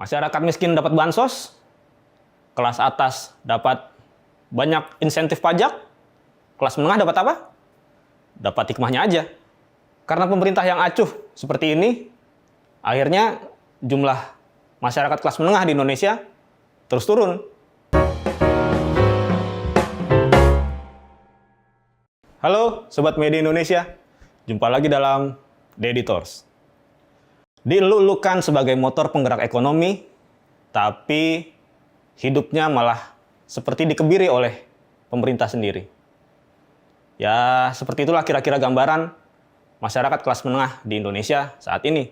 Masyarakat miskin dapat bansos, kelas atas dapat banyak insentif pajak, kelas menengah dapat apa? Dapat hikmahnya aja. Karena pemerintah yang acuh seperti ini, akhirnya jumlah masyarakat kelas menengah di Indonesia terus turun. Halo Sobat Media Indonesia, jumpa lagi dalam The Editors. Dilulukan sebagai motor penggerak ekonomi, tapi hidupnya malah seperti dikebiri oleh pemerintah sendiri. Ya, seperti itulah kira-kira gambaran masyarakat kelas menengah di Indonesia saat ini.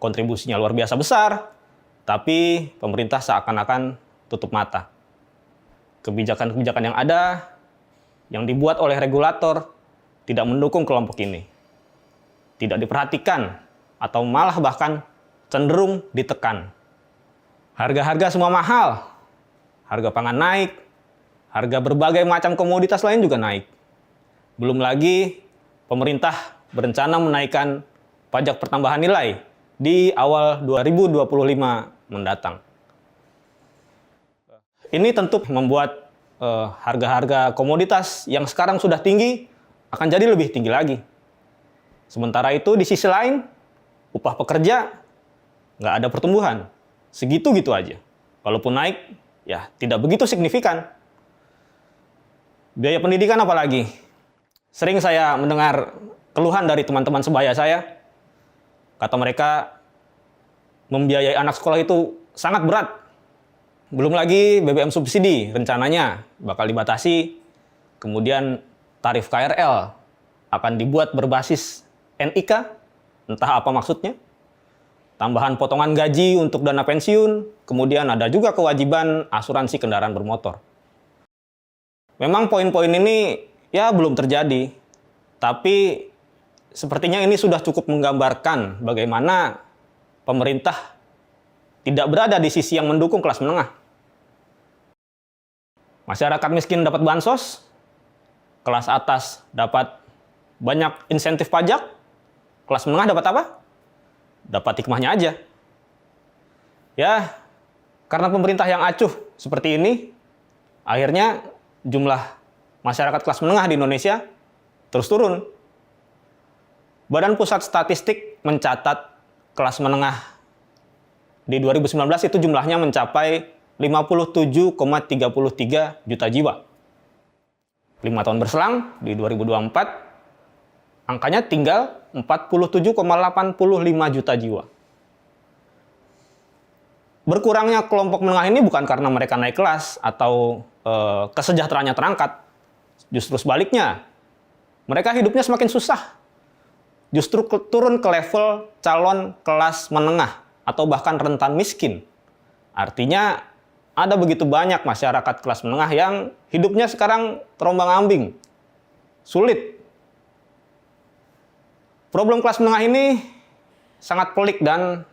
Kontribusinya luar biasa besar, tapi pemerintah seakan-akan tutup mata. Kebijakan-kebijakan yang ada, yang dibuat oleh regulator, tidak mendukung kelompok ini. Tidak diperhatikan, atau malah bahkan cenderung ditekan. Harga-harga semua mahal. Harga pangan naik, harga berbagai macam komoditas lain juga naik. Belum lagi pemerintah berencana menaikkan pajak pertambahan nilai di awal 2025 mendatang. Ini tentu membuat harga-harga komoditas yang sekarang sudah tinggi akan jadi lebih tinggi lagi. Sementara itu di sisi lain, upah pekerja nggak ada pertumbuhan. Segitu-gitu aja. Walaupun naik, ya tidak begitu signifikan. Biaya pendidikan apalagi? Sering saya mendengar keluhan dari teman-teman sebaya saya. Kata mereka, membiayai anak sekolah itu sangat berat. Belum lagi BBM subsidi rencananya bakal dibatasi. Kemudian tarif KRL akan dibuat berbasis NIK, entah apa maksudnya. Tambahan potongan gaji untuk dana pensiun, kemudian ada juga kewajiban asuransi kendaraan bermotor. Memang poin-poin ini ya belum terjadi, tapi sepertinya ini sudah cukup menggambarkan bagaimana pemerintah tidak berada di sisi yang mendukung kelas menengah. Masyarakat miskin dapat bansos, kelas atas dapat banyak insentif pajak, kelas menengah dapat apa? Dapat hikmahnya aja. Ya, karena pemerintah yang acuh seperti ini, akhirnya jumlah masyarakat kelas menengah di Indonesia terus turun. Badan Pusat Statistik mencatat kelas menengah di 2019 itu jumlahnya mencapai 57,33 juta jiwa. 5 tahun berselang, di 2024, angkanya tinggal 47,85 juta jiwa. Berkurangnya kelompok menengah ini bukan karena mereka naik kelas atau kesejahteraannya terangkat. Justru sebaliknya, mereka hidupnya semakin susah. Justru turun ke level calon kelas menengah atau bahkan rentan miskin. Artinya ada begitu banyak masyarakat kelas menengah yang hidupnya sekarang terombang-ambing, sulit. Problem kelas menengah ini sangat pelik dan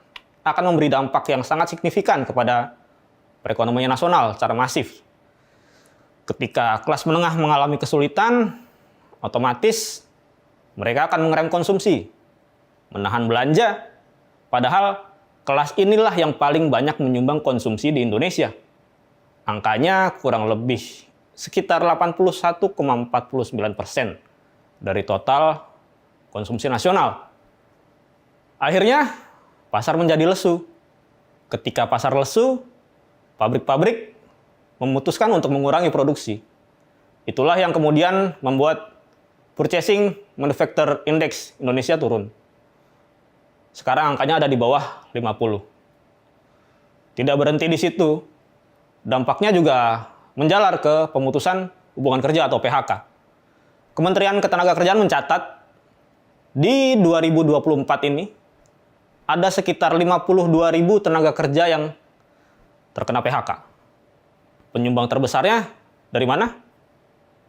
akan memberi dampak yang sangat signifikan kepada perekonomian nasional secara masif. Ketika kelas menengah mengalami kesulitan, otomatis mereka akan mengerem konsumsi, menahan belanja, padahal kelas inilah yang paling banyak menyumbang konsumsi di Indonesia. Angkanya kurang lebih sekitar 81,49% dari total konsumsi nasional. Akhirnya, pasar menjadi lesu. Ketika pasar lesu, pabrik-pabrik memutuskan untuk mengurangi produksi. Itulah yang kemudian membuat Purchasing Manufacturing Index Indonesia turun. Sekarang angkanya ada di bawah 50. Tidak berhenti di situ. Dampaknya juga menjalar ke pemutusan hubungan kerja atau PHK. Kementerian Ketenagakerjaan mencatat di 2024 ini ada sekitar 52.000 tenaga kerja yang terkena PHK. Penyumbang terbesarnya dari mana?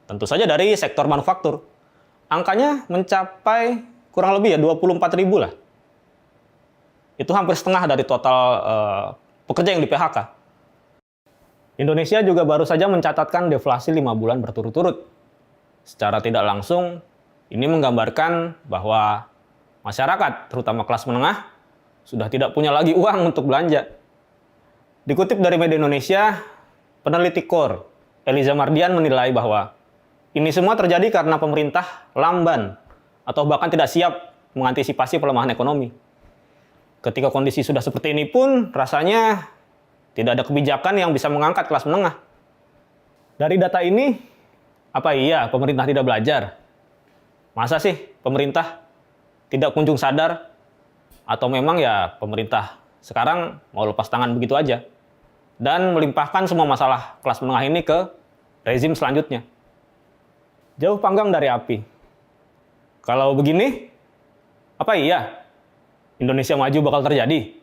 Tentu saja dari sektor manufaktur. Angkanya mencapai kurang lebih 24.000 lah. Itu hampir setengah dari total pekerja yang di PHK. Indonesia juga baru saja mencatatkan deflasi 5 bulan berturut-turut. Secara tidak langsung, ini menggambarkan bahwa masyarakat, terutama kelas menengah, sudah tidak punya lagi uang untuk belanja. Dikutip dari media Indonesia, peneliti KOR, Eliza Mardian menilai bahwa ini semua terjadi karena pemerintah lamban atau bahkan tidak siap mengantisipasi pelemahan ekonomi. Ketika kondisi sudah seperti ini pun, rasanya tidak ada kebijakan yang bisa mengangkat kelas menengah. Dari data ini, apa iya pemerintah tidak belajar? Masa sih pemerintah tidak kunjung sadar? Atau memang ya pemerintah sekarang mau lepas tangan begitu aja? Dan melimpahkan semua masalah kelas menengah ini ke rezim selanjutnya. Jauh panggang dari api. Kalau begini, apa iya Indonesia maju bakal terjadi?